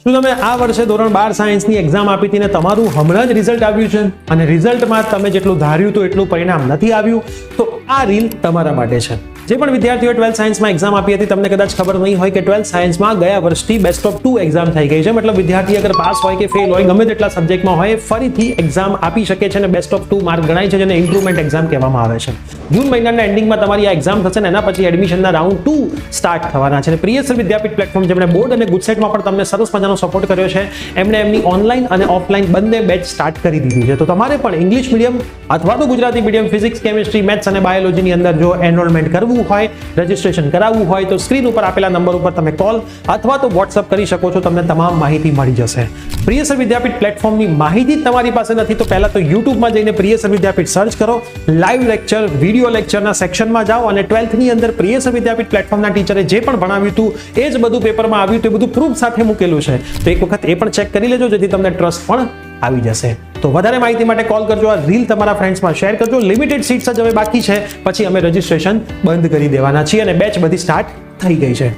શું તમે આ વર્ષે ધોરણ 12 સાયન્સની એક્ઝામ આપી હતી ને તમારું હમણાં જ રિઝલ્ટ આવ્યું છે અને રિઝલ્ટમાં તમે જેટલું ધાર્યું હતું એટલું પરિણામ નથી આવ્યું? તો આ રીલ તમારા માટે છે. જે પણ વિદ્યાર્થીઓ 12th સાયન્સમાં એક્ઝામ આપી હતી તમને કદાચ ખબર નહીં હોય કે 12th સાયન્સમાં ગયા વર્ષથી બેસ્ટ ઓફ 2 એક્ઝામ થઈ ગઈ છે. મતલબ વિદ્યાર્થી અગર પાસ હોય કે ફેલ હોય ગમે તેટલા સબ્જેક્ટમાં હોય ફરીથી એક્ઝામ આપી શકે છે અને બેસ્ટ ઓફ 2 માર્ક ગણાય છે જેને ઇમ્પ્રુવમેન્ટ એક્ઝામ કહેવામાં આવે છે. જૂન મહિનાના એન્ડિંગમાં તમારી આ એક્ઝામ થશે ને એના પછી એડમિશનના રાઉન્ડ 2 સ્ટાર્ટ થવાના છે. પ્રિયસર વિદ્યાપીઠ પ્લેટફોર્મ જેમણે બોર્ડ અને ગુજસેટમાં પણ તમને સરસ મજાનો સપોર્ટ કર્યો છે એમણે એમની ઓનલાઈન અને ઓફલાઈન બંને બેચ સ્ટાર્ટ કરી દીધી છે. તો તમારે પણ ઇંગ્લિશ મીડિયમ અથવા તો Gujarati medium physics chemistry maths અને બાયોલોજીની અંદર જો એનરોલમેન્ટ કરવું હોય રજીસ્ટ્રેશન કરાવવું હોય તો સ્ક્રીન ઉપર આપેલા નંબર ઉપર તમે કોલ અથવા તો વોટ્સઅપ કરી શકો છો. તમને તમામ માહિતી મળી જશે. પ્રિયસર વિદ્યાપીઠ પ્લેટફોર્મની માહિતી તમારી પાસે નથી તો પહેલા તો યુટ્યુબમાં જઈને પ્રિયસર વિદ્યાપીઠ સર્ચ કરો, લાઈવ લેક્ચર વિડીયો લેક્ચરના સેક્શનમાં જાઓ અને 12th ની અંદર પ્રિયસર વિદ્યાપીઠ પ્લેટફોર્મના ટીચરે જે પણ ભણાવ્યું હતું એ જ બધું પેપરમાં આવ્યું હતું, એ બધું પ્રૂફ સાથે મૂકેલું છે. તો એક વખત એ પણ ચેક કરી લેજો જેથી તમને ટ્રસ્ટ પણ આવી જશે. તો વધારે માહિતી માટે કોલ કરજો, આ રીલ તમારા ફ્રેન્ડ્સમાં શેર કરજો. લિમિટેડ સીટ્સ જ હવે બાકી છે, પછી અમે રજીસ્ટ્રેશન બંધ કરી દેવાના છીએ અને બેચ બધી સ્ટાર્ટ થઈ ગઈ છે.